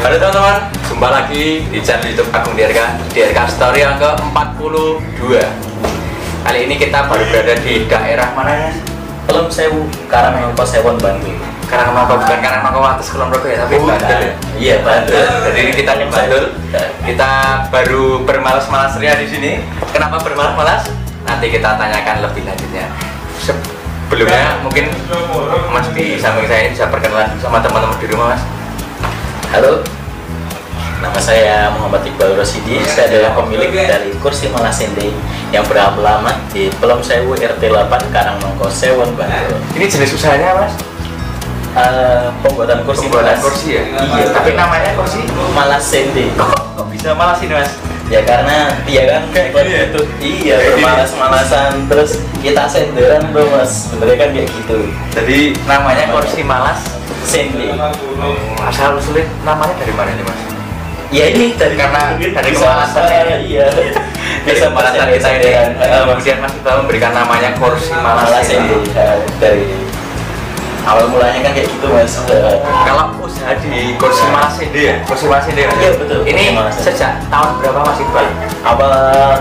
Halo teman-teman, jumpa lagi di channel YouTube Agung DRK Story yang ke-42. Kali ini kita baru berada di daerah mana ya? Pelem Sewu, Karangmangko Sewon, Bantul. Karangmangko, bukan Karangmangko atas Kulon Progo ya, tapi Bantul ya? Iya, Bantul. Jadi ini kita di Bantul. Kita baru bermalas-malas ria di sini. Kenapa bermalas-malas? Nanti kita tanyakan lebih lanjutnya. Sebelumnya mungkin Mas di samping saya ini bisa perkenalan sama teman-teman di rumah, Mas. Halo, nama saya Muhammad Iqbal Rosidi. Saya adalah pemilik dari kursi Malas Sende yang beralamat di Pelem Sewu RT 8 Karangmangko Sewon, Bantul. Ini jenis usahanya, Mas? Pembuatan kursi Pembuatan malas. kursi ya? Iya, Tapi namanya kursi Malas Sende. kok bisa malas ini, Mas? Ya karena dia kan kayak gitu. Iya, bermalas-malasan terus kita senderan bro, Mas. Sebenarnya kan kayak gitu. Jadi namanya kursi malas Sende. asal usulnya namanya dari mana nih, Mas? Ya ini dari Dari kemalasan ya? Iya. Dari kemalasan kita ini kemudian Mas Iqbal memberikan namanya kursi malas Sende. Dari awal mulanya kan kayak gitu, Mas. Kalau usaha di kursi malas ini ya? Kursi malas ini Mas? Iya, betul. Ini Kursi malas. sejak tahun berapa, Mas Iqbal? Awal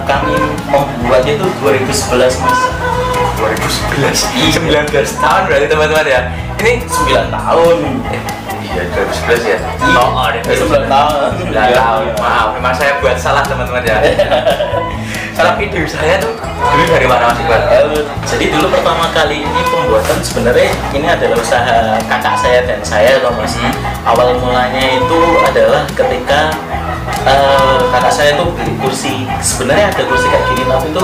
kami membuatnya itu 2011, Mas. 2011 19 tahun berarti teman-teman ya? Ini 9 tahun. Iya, 2011 ya? Iya. Oh, 9 tahun. 9 tahun. Maaf, memang saya buat salah teman-teman ya. Salah video saya tuh dulu dari mana, Mas Iqbal? Jadi dulu pertama kali ini pembuatan sebenarnya ini adalah usaha kakak saya dan saya loh, Mas. Awal mulanya itu adalah ketika kakak saya tuh beli kursi. Sebenarnya ada kursi kayak gini tapi itu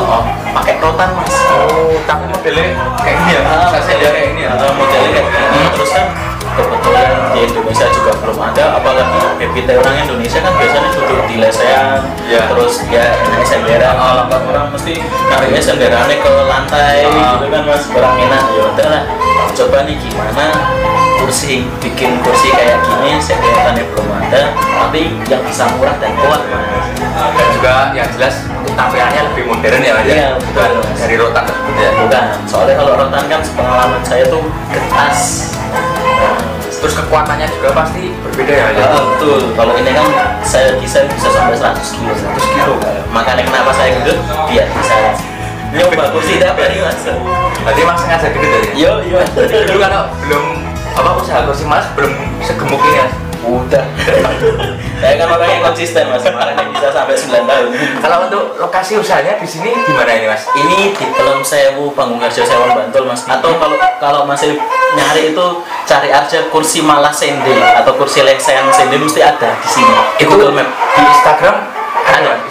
pakai rotan, Mas. Oh, tapi modelnya kayak ini ya? Saya kayak ini ya? Modelnya kayak gini. Terus kan kebetulan di Indonesia juga belum ada, apalagi bibit orang Indonesia kan biasanya duduk di lesehan, terus ya naik senderan. Orang mesti nariknya senderannya ke lantai gitu kan, Mas, kurang enak. Ya udah lah, coba nih gimana bikin kursi kayak gini, senderannya belum ada tapi yang bisa murah dan kuat, Mas. Dan juga yang jelas untuk tampilannya lebih modern ya, Mas? Iya, betul, Mas. Dari rotan tersebut ya? Bukan, soalnya kalau rotan kan pengalaman saya tuh kertas. Terus kekuatannya juga pasti berbeda ya? Betul, kalau ini kan saya bisa sampai 100 kilo. 100 kilo? Makanya kenapa saya gendut, biar bisa nyoba kursi tiap hari, Mas. Berarti Mas sengaja gitu ya? Iya. Dulu kalau belum usaha kursi malas belum segemuk ini, Mas? Udah. Saya kan orangnya konsisten, Mas. Makanya bisa sampai 9 tahun. Kalau untuk lokasi usahanya di sini di mana ini, Mas? Ini di Pelem Sewu, Pangungharjo Sewon, Bantul, Mas. Atau kalau masih nyari itu cari aja kursi Malas Sende atau kursi lesehan Sende mesti ada di sini. Di Google Map. Di Instagram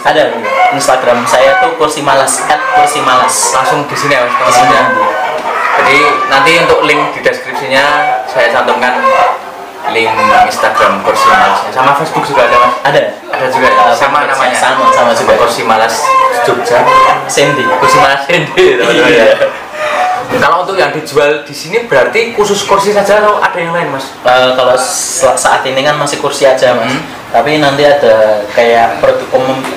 Ada. Instagram saya tuh kursi malas @kursimalas. langsung di sini ya, Mas? Di sini. Jadi nanti untuk link di deskripsinya saya cantumkan link Instagram kursi malasnya, sama Facebook juga ada, Mas? Ada Juga ya? Sama namanya? sama juga. Kursi malas Jogja Sendi. kursi malas Sende, teman-teman ya. Iya. Kalau untuk yang dijual di sini berarti khusus kursi saja atau ada yang lain, Mas? Kalau saat ini kan masih kursi aja, Mas. Tapi nanti ada kayak produk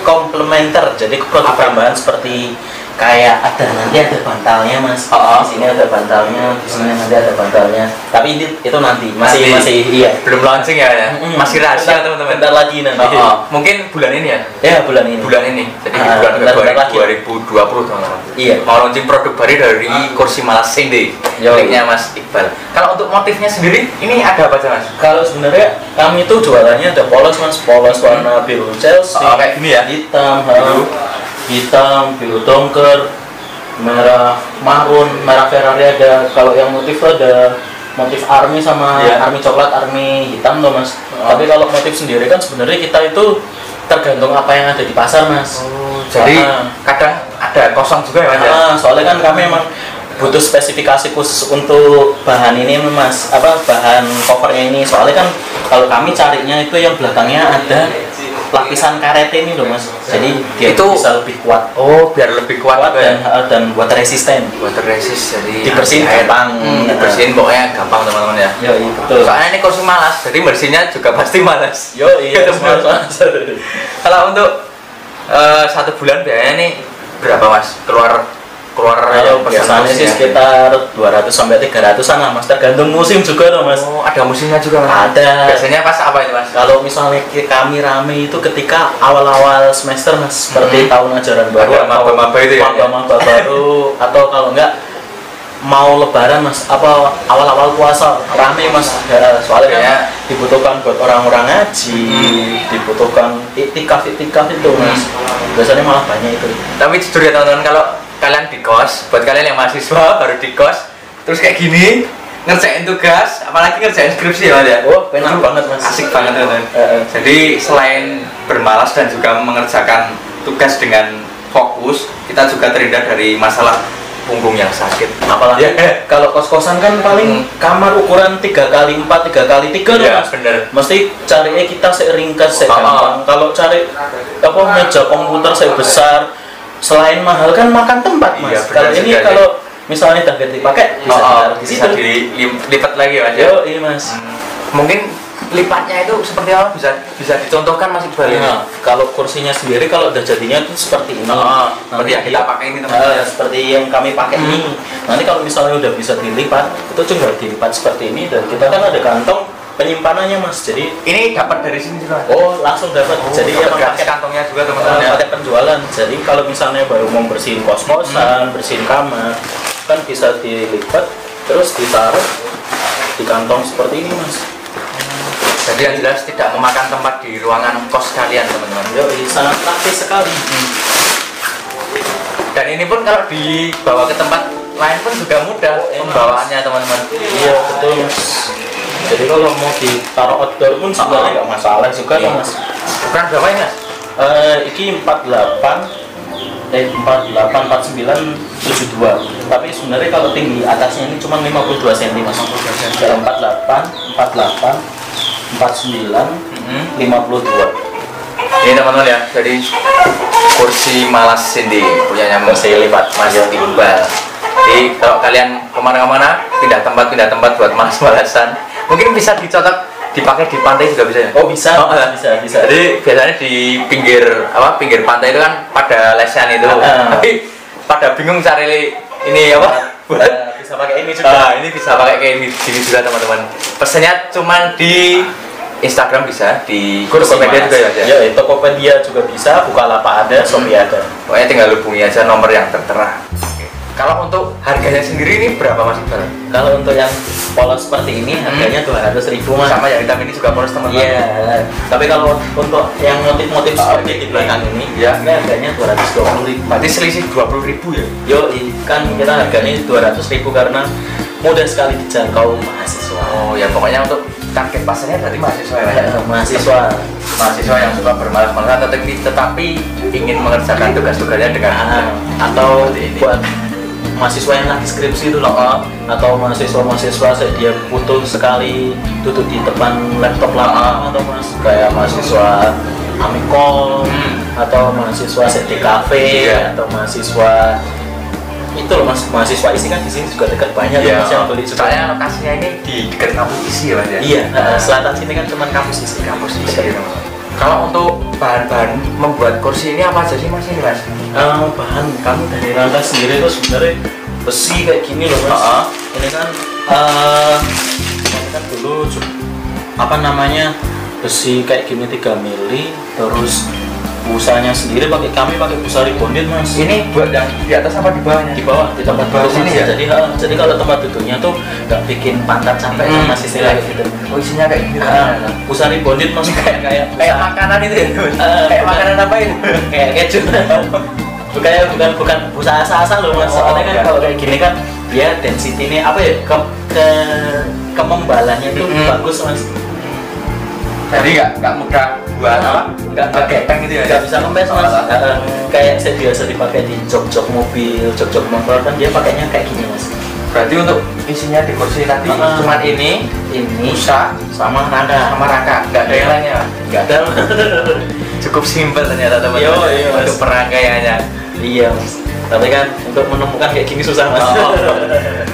komplementer, jadi produk tambahan seperti kayak nanti ada bantalnya, Mas. Di sini ada bantalnya, di sini nanti ada bantalnya. Tapi itu nanti masih iya. Belum launching ya? Masih rahasia, teman-teman. Bentar lagi nanti. Mungkin bulan ini ya? Ya, bulan ini. Jadi di bulan Februari lagi. 2020, teman-teman. Iya. Mau launching produk baru dari kursi Malas Sende. Linknya Mas Iqbal. Kalau untuk motifnya sendiri, ini ada apa aja, Mas? Kalau sebenarnya kami itu jualannya ada polos, Mas. Polos warna biru Chelsea, kayak gini ya? hitam, biru dongker, merah marun, merah Ferrari ada. Kalau yang motif itu ada motif army sama army coklat, army hitam loh, Mas. Tapi kalau motif sendiri kan sebenarnya kita itu tergantung apa yang ada di pasar, Mas. Jadi kadang ada kosong juga ya, Mas? Soalnya kan kami emang butuh spesifikasi khusus untuk bahan ini, Mas. Bahan covernya ini. Soalnya kan kalau kami carinya itu yang belakangnya ada lapisan karet ini loh, Mas. Jadi dia itu bisa lebih kuat. Oh, biar lebih kuat dan water resistant. Water resist, jadi dibersihin gampang. Dibersihin pokoknya gampang, teman-teman ya. Iya, betul. Soalnya ini kursi malas, jadi bersihnya juga pasti malas. Iya. Kalau untuk 1 bulan biayanya nih berapa, Mas? Keluar keluar Kalau biasanya sih sekitar 200 sampai 300-an lah mas, tergantung musim juga tuh mas. Oh, ada musimnya juga mas? Ada. Biasanya pas apa itu mas? Kalau misalnya kami rame itu ketika awal-awal semester mas, seperti tahun ajaran baru, maba-maba itu ya? Maba-maba baru, atau kalau enggak mau lebaran mas, apa awal-awal puasa rame mas. Ya, soalnya kan dibutuhkan buat orang-orang ngaji, dibutuhkan iktikaf itu mas. Biasanya malah banyak itu. Tapi jujur ya teman-teman, kalau kalian di kos, buat kalian yang mahasiswa baru di kos, terus kayak gini ngerjain tugas, apalagi ngerjain skripsi ya mas ya. Oh, enak banget mas. Asik banget teman-teman. Jadi selain bermalas dan juga mengerjakan tugas dengan fokus, kita juga terhindar dari masalah punggung yang sakit. Apalagi kalau kos-kosan kan paling kamar ukuran 3x4, 3x3 tuh ya, mas. bener. Mesti carinya kita seringkas, gampang. Kalau cari apa meja komputer saya besar, selain mahal kan makan tempat mas. Kalau ini kalau misalnya udah ganti pakai bisa dilipat lagi mas. Yo, iya mas. Mungkin lipatnya itu seperti apa, bisa dicontohkan Mas Iqbal? Nah, kalau kursinya sendiri kalau udah jadinya itu seperti ini. Seperti yang kita pakai ini teman-teman. Seperti yang kami pakai ini. Nanti kalau misalnya udah bisa dilipat, itu tinggal dilipat seperti ini dan kita kan ada kantong penyimpanannya mas. Jadi ini dapat dari sini juga. Oh, langsung dapat. Jadi emang pakai kantongnya juga teman-teman. Pakai penjualan. Jadi kalau misalnya baru mau bersihin kos-kosan, bersihin kamar, kan bisa dilipat terus ditaruh di kantong seperti ini mas. Jadi yang jelas tidak memakan tempat di ruangan kos kalian teman-teman. Sangat praktis sekali. Dan ini pun kalau dibawa ke tempat lain pun juga mudah pembawaannya teman-teman. Iya betul mas. Jadi kalau mau ditaruh outdoor pun sebenarnya nggak masalah juga mas. Ukuran berapa ini mas? Ini 49 72. Tapi sebenarnya kalau tinggi atasnya ini cuma 52 cm mas. 48 49 52. Ini teman-teman ya, jadi kursi malas Cindy punyanya kursi lipat Mas Iqbal. Jadi kalau kalian kemana-mana pindah tempat buat malas-malasan, mungkin bisa dicocok dipakai di pantai juga bisa ya? Oh bisa, bisa. Jadi biasanya di pinggir pantai itu kan pada lesehan itu, tapi pada bingung cari ini apa? Bisa pakai ini juga. Ini bisa pakai kayak gini juga teman-teman. Pesannya cuman di Instagram bisa, di Tokopedia juga ya? Ya, Tokopedia juga bisa, Bukalapak ada, Shopee ada. Pokoknya tinggal hubungi aja nomor yang tertera. Kalau untuk harganya sendiri ini berapa Mas Iqbal? Kalau untuk yang polos seperti ini harganya 200.000 mas. Sama yang hitam ini juga polos teman-teman. Iya. Tapi kalau untuk yang motif-motif seperti di belakang ini, ya ini harganya 220.000. Berarti selisih 20.000 ya? Yo, kan kita harganya 200.000 karena mudah sekali dijangkau mahasiswa. Oh ya, pokoknya untuk target pasarnya berarti mahasiswa ya? Mahasiswa yang suka bermalas-malasan tetapi ingin mengerjakan tugas-tugasnya dengan atau buat mahasiswa yang lagi skripsi itu loh, atau mahasiswa dia butuh sekali duduk di depan laptop lama, atau kayak mahasiswa Amikom, atau mahasiswa di cafe, atau mahasiswa itu loh mas, mahasiswa isi kan di sini juga dekat banyak mas yang beli. Soalnya lokasinya ini di dekat kampus isi ya mas ya? Iya, selatan sini kan cuma kampus isi. Kalau untuk bahan-bahan membuat kursi ini apa aja sih mas ini mas? Bahan kami dari rangka sendiri itu sebenarnya besi kayak gini loh mas. Ini kan dulu apa namanya besi kayak gini 3 mili, terus busanya sendiri kami pakai busa rebonded mas. Ini buat yang di atas apa di bawahnya? Di bawah, di tempat duduk sini ya. Jadi kalau tempat duduknya tuh nggak bikin pantat sampai mas istilah gitu. Oh isinya kayak gitu. Busa rebonded mas kayak makanan itu ya. Kayak makanan apa itu? Kayak keju. bukan busa asal-asal loh mas. Soalnya kan kalau kayak gini kan dia density-nya apa ya, kemembalannya tuh bagus mas. Jadi nggak mudah buat apa? Nggak gepeng gitu ya? Nggak bisa kempes mas. Kayak saya biasa dipakai di jok-jok mobil, jok-jok motor kan dia pakainya kayak gini mas. Berarti untuk isinya di kursi tadi cuma ini, busa sama rangka, nggak ada yang lainnya? Nggak ada. Cukup simpel ternyata teman-teman untuk perangkaiannya. Iya mas. Tapi kan untuk menemukan kayak gini susah mas.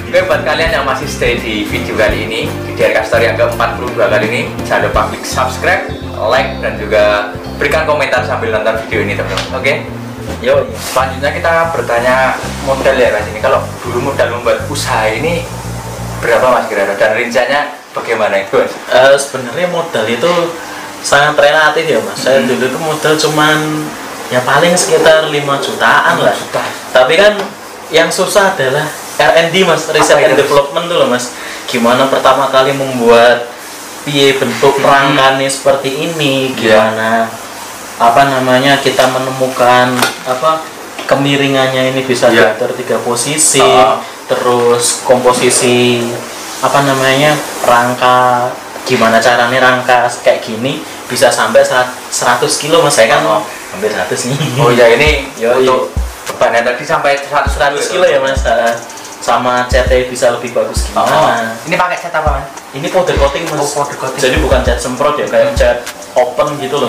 Oke, buat kalian yang masih stay di video kali ini, di DRK Story yang ke-42 kali ini, jangan lupa klik subscribe, like, dan juga berikan komentar sambil nonton video ini teman-teman. Oke? Yo, iya. Selanjutnya kita bertanya modal ya Mas ini. Kalau dulu modal membuat usaha ini berapa Mas kira-kira? Dan rinciannya bagaimana itu Mas? Sebenarnya modal itu sangat relatif ya Mas. Saya dulu itu modal cuman ya paling sekitar 5 jutaan lah. Tapi kan yang susah adalah R&D Mas, research and development tuh loh Mas. Gimana pertama kali membuat bentuk rangkanya seperti ini, gimana apa namanya kita menemukan apa kemiringannya ini bisa diatur 3 posisi, terus komposisi apa namanya rangka, gimana caranya rangka kayak gini bisa sampai 100 kilo Mas. Saya kan hampir 100 nih. Oh ya ini untuk bebannya tadi sampai 100 kilo ya Mas. Sama catnya bisa lebih bagus gimana? Ini pakai cat apa Mas? Ini powder coating Mas. Powder coating. Jadi bukan cat semprot ya, kayak cat open gitu loh.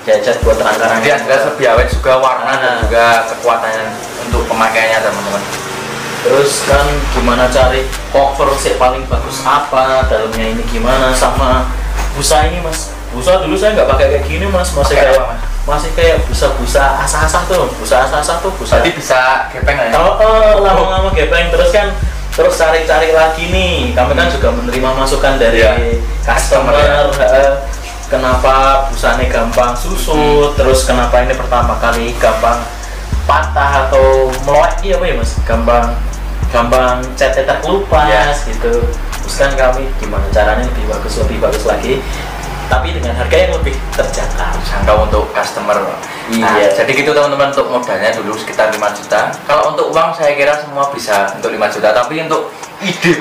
Kayak cat buat rangka-rangka. Jadi agak lebih awet juga warna dan juga kekuatannya untuk pemakaiannya teman-teman. Terus kan gimana cari cover sih paling bagus apa, dalamnya ini gimana, sama busa ini Mas. Busa dulu saya nggak pakai kayak gini Mas, masih kayak busa-busa asah-asah tuh, busa. Jadi bisa gepeng ya? Kalau lama-lama gepeng terus cari-cari lagi nih. Kami kan juga menerima masukan dari customer. Kenapa busanya gampang susut, terus kenapa ini pertama kali gampang patah atau meloek apa ya Mas? Gampang catnya terkelupas gitu. Terus kan kami gimana caranya lebih bagus lagi, tapi dengan harga yang lebih terjangkau untuk customer. Iya. Jadi gitu teman-teman, untuk modalnya dulu sekitar 5 juta. Kalau untuk uang saya kira semua bisa untuk 5 juta, tapi untuk ide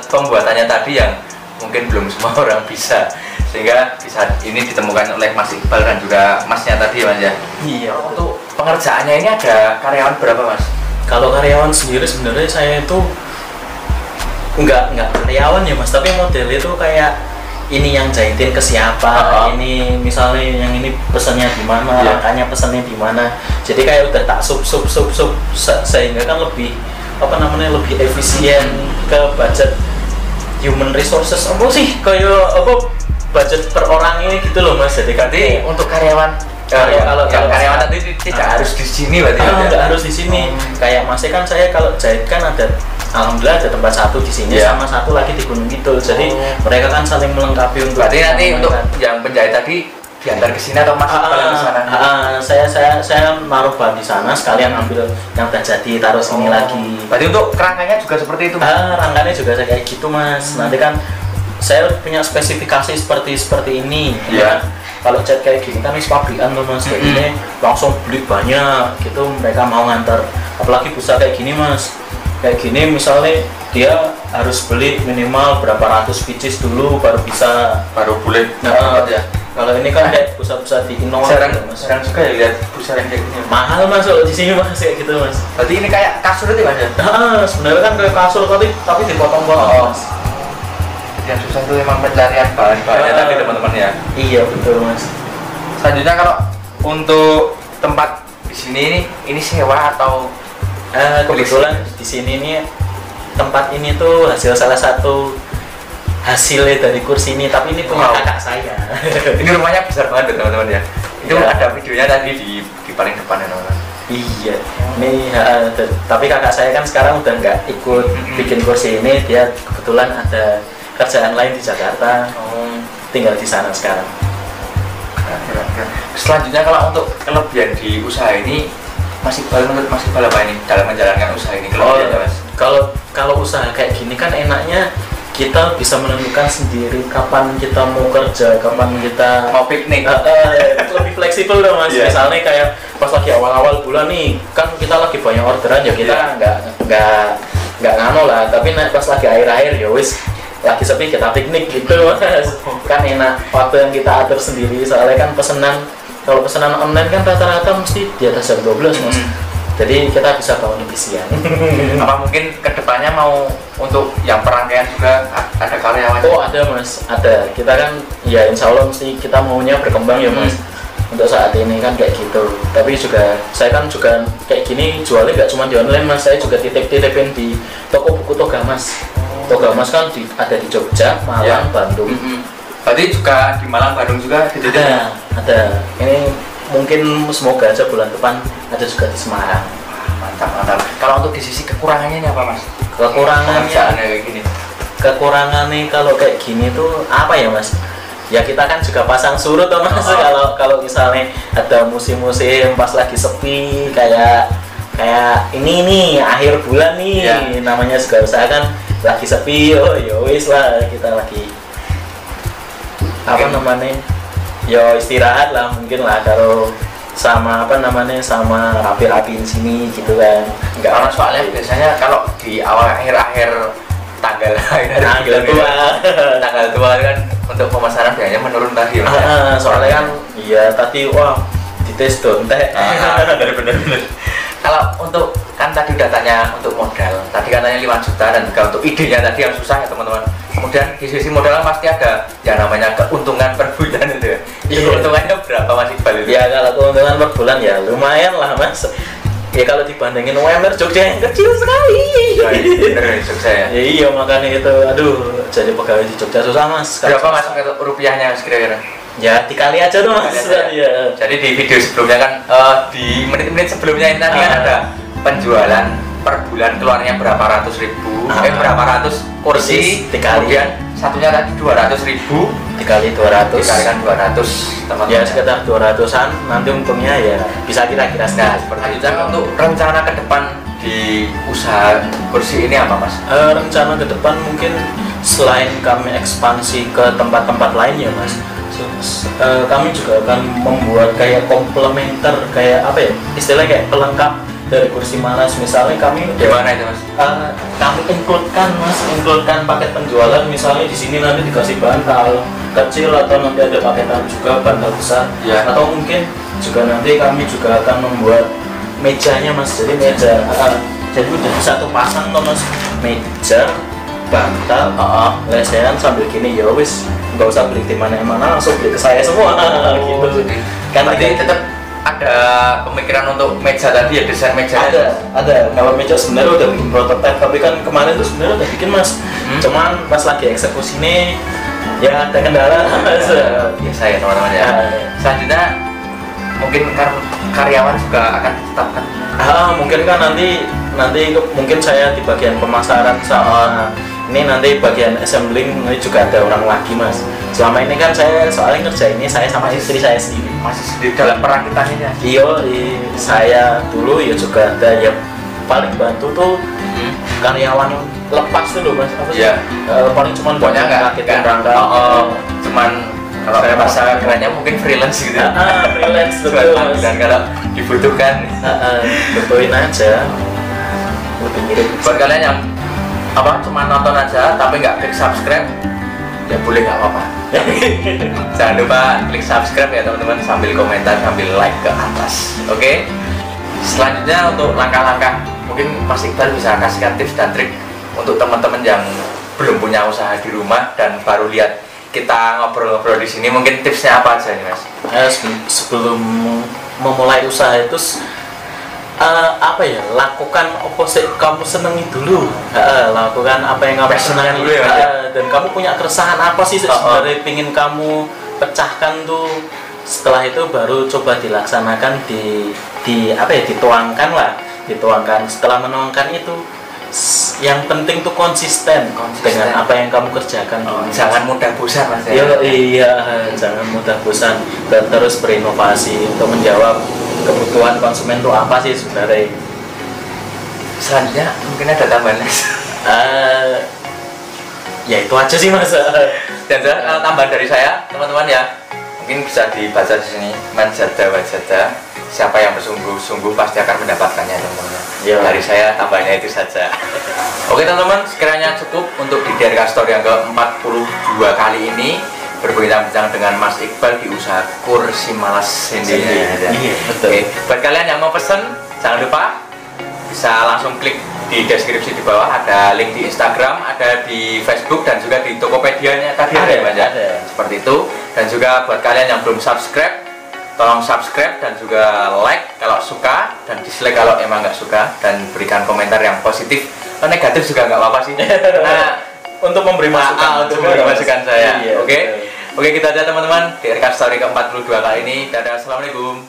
pembuatannya tadi yang mungkin belum semua orang bisa, sehingga bisa ini ditemukan oleh Mas Iqbal dan juga Masnya tadi Mas ya. Iya. Untuk pengerjaannya ini ada karyawan berapa Mas? Kalau karyawan sendiri sebenarnya saya itu enggak karyawan ya Mas, tapi modelnya itu kayak ini yang jahitin ke siapa, ini misalnya yang ini pesannya di mana, rangkanya pesannya di mana. Jadi kayak udah tak sub sehingga kan lebih lebih efisien ke budget human resources apa sih kayak budget per orang ini gitu loh Mas. Jadi untuk karyawan kalau karyawan tadi tidak harus di sini berarti nggak harus di sini. Kayak Masnya kan saya kalau jahit kan ada, alhamdulillah ada tempat satu di sini sama satu lagi di Gunung Kidul. Jadi mereka kan saling melengkapi untuk. Berarti nanti untuk yang penjahit tadi diantar ke sini atau Mas ke sana? Saya naruh bahan di sana, sekalian ambil yang udah jadi taruh sini lagi. Berarti untuk kerangkanya juga seperti itu? Rangkanya juga kayak gitu Mas. Nanti kan saya punya spesifikasi seperti ini. Kalau cat kayak gini kan pabrikan tuh Mas, kayak gini langsung beli banyak gitu, mereka mau nganter. Apalagi busa kayak gini Mas, kayak gini misalnya dia harus beli minimal berapa ratus pieces dulu baru boleh ya. Kalau ini kan kayak busa-busa di Innova Mas. Jarang juga ya lihat busa yang kayak gini. Mahal Mas kalau di sini Mas kayak gitu Mas. Berarti ini kayak kasur itu Mas ya? Sebenarnya kan kayak kasur tapi dipotong-potong Mas. Yang susah itu memang pencarian bahan-bahannya tadi teman-teman ya. Iya betul Mas. Selanjutnya kalau untuk tempat di sini ini sewa atau kebetulan di sini nih tempat ini tuh salah satu hasilnya dari kursi ini, tapi ini punya kakak saya. Ini rumahnya besar banget teman-teman ya. Itu ada videonya tadi di paling depan ya teman-teman. Iya. Ini tapi kakak saya kan sekarang udah nggak ikut bikin kursi ini, dia kebetulan ada kerjaan lain di Jakarta, tinggal di sana sekarang. Selanjutnya kalau untuk kelebihan di usaha ini menurut Mas Iqbal apa ini dalam menjalankan usaha ini kelebihannya Mas? Kalau usaha kayak gini kan enaknya kita bisa menentukan sendiri kapan kita mau kerja, kapan kita mau piknik. Lebih fleksibel dong Mas. Misalnya kayak pas lagi awal-awal bulan nih, kan kita lagi banyak orderan ya kita nggak ngano lah. Tapi pas lagi akhir-akhir ya wis lagi sepi kita piknik gitu Mas. Kan enak waktu yang kita atur sendiri, soalnya kan kalau pesanan online kan rata-rata mesti di atas jam 12 Mas. Jadi kita bisa bangun lebih siang. Apa mungkin kedepannya mau untuk yang perangkaian juga ada karyawan? Oh ada Mas, ada. Kita kan ya insya Allah mesti kita maunya berkembang ya Mas. Untuk saat ini kan kayak gitu. Tapi juga saya kan juga kayak gini jualnya nggak cuma di online Mas. Saya juga titip-titipin di toko buku Toga Mas. Toga Mas kan ada di Jogja, Malang, Bandung. Berarti juga di Malang, Bandung juga ada. Ini mungkin semoga aja bulan depan ada juga di Semarang. Mantap. Kalau untuk di sisi kekurangannya ini apa Mas? Kekurangannya kayak gini. Kekurangannya kalau kayak gini tuh apa ya Mas? Ya kita kan juga pasang surut toh Mas. Kalau misalnya ada musim-musim pas lagi sepi kayak ini nih akhir bulan nih ya. Namanya juga usaha kan lagi sepi, oh ya wis lah kita lagi apa namanya ya istirahat lah mungkin lah kalau sama sama rapi-rapiin sini gitu kan. Enggak, karena soalnya biasanya kalau di awal akhir tanggal tua kan untuk pemasaran biasanya menurun tadi soalnya kan iya tadi wah dites tuh teh bener. Kalau untuk kan tadi udah tanya untuk modal, tadi katanya 5 juta dan juga untuk idenya tadi yang susah ya teman-teman. Kemudian di sisi modal pasti ada yang namanya keuntungan per bulan itu ya. Keuntungannya berapa Mas Iqbal itu? Ya kalau keuntungan per bulan ya lumayan lah Mas. Ya kalau dibandingin UMR Jogja yang kecil sekali. Bener Jogja ya? Ya iya makanya itu, aduh jadi pegawai di Jogja susah Mas. Berapa Mas rupiahnya kira-kira? Ya dikali aja tuh Mas. Ya. Jadi di video sebelumnya kan di menit-menit sebelumnya ini tadi kan ada penjualan per bulan keluarnya berapa ratus ribu, berapa ratus kursi, kemudian satunya tadi 200.000 dikali 200 dikalikan 200 teman-teman. Ya sekitar 200-an nanti untungnya ya bisa kira-kira seperti itu. Untuk rencana ke depan di usaha kursi ini apa Mas? Rencana ke depan mungkin selain kami ekspansi ke tempat-tempat lain ya Mas, kami juga akan membuat kayak komplementer kayak apa ya istilahnya kayak pelengkap dari kursi Malas. Misalnya kami gimana itu Mas? Kami includekan paket penjualan, misalnya di sini nanti dikasih bantal kecil atau nanti ada paketan juga bantal besar ya. Atau mungkin juga nanti kami juga akan membuat mejanya Mas, jadi meja jadi udah satu pasang tuh Mas, meja bantal, lesehan sambil gini ya wis nggak usah beli di mana-mana langsung beli ke saya semua gitu. Kan berarti tetap ada pemikiran untuk meja tadi ya, desain meja ada. Kalau meja sebenarnya udah bikin prototype tapi kan kemarin tuh sebenarnya udah bikin Mas, cuman pas lagi eksekusi ini ya ada kendala biasa ya teman-teman ya. Selanjutnya mungkin karyawan juga akan ditetapkan. Mungkin kan nanti mungkin saya di bagian pemasaran sama ini nanti bagian assembling ini juga ada orang lagi Mas. Selama ini kan saya soalnya ngerjain ini saya sama istri saya sendiri. Masih sendiri dalam perakitannya? Iya, saya dulu ya juga ada ya paling bantu tuh karyawan lepas tuh loh Mas. Apa sih? Ya. Paling cuman pokoknya nggak berangkat. Cuman kalau saya bahasa kerennya mungkin freelance gitu. Freelance betul Mas. Dan kalau dibutuhkan, betuin aja. Lebih mirip. Buat kalian yang cuma nonton aja tapi nggak klik subscribe ya boleh nggak apa-apa. Jangan lupa klik subscribe ya teman-teman, sambil komentar sambil like ke atas. Oke. Selanjutnya untuk langkah-langkah mungkin Mas Iqbal bisa kasihkan tips dan trik untuk teman-teman yang belum punya usaha di rumah dan baru lihat kita ngobrol-ngobrol di sini, mungkin tipsnya apa aja nih Mas? Sebelum memulai usaha itu apa ya, lakukan apa sih kamu senengi dulu. Lakukan apa yang kamu senangi dulu ya. Dan kamu punya keresahan apa sih sebenarnya pingin kamu pecahkan tuh. Setelah itu baru coba dilaksanakan dituangkan. Setelah menuangkan itu yang penting tuh konsisten dengan apa yang kamu kerjakan. Jangan mudah bosan Mas ya. Iya, jangan mudah bosan dan terus berinovasi untuk menjawab kebutuhan konsumen itu apa sih sebenarnya. Selanjutnya mungkin ada tambahan ya itu aja sih Mas. Dan tambahan dari saya teman-teman ya, mungkin bisa dibaca di sini, man jada wajada, siapa yang bersungguh-sungguh pasti akan mendapatkannya teman-teman. Dari saya tambahnya itu saja. Oke teman-teman, sekiranya cukup untuk di DRK Store yang ke-42 kali ini berbincang dengan Mas Iqbal di usaha kursi Malas ini. Iya, betul. Oke, buat kalian yang mau pesen jangan lupa bisa langsung klik di deskripsi di bawah, ada link di Instagram, ada di Facebook dan juga di Tokopedia-nya tadi ada ya Mas ya. Seperti itu. Dan juga buat kalian yang belum subscribe, tolong subscribe dan juga like kalau suka dan dislike kalau emang nggak suka, dan berikan komentar yang positif. Negatif juga nggak apa-apa sih. Nah, untuk memberi masukan saya. Oke. Oke, kita aja teman-teman di RK Story ke-42 kali ini. Dadah, assalamualaikum.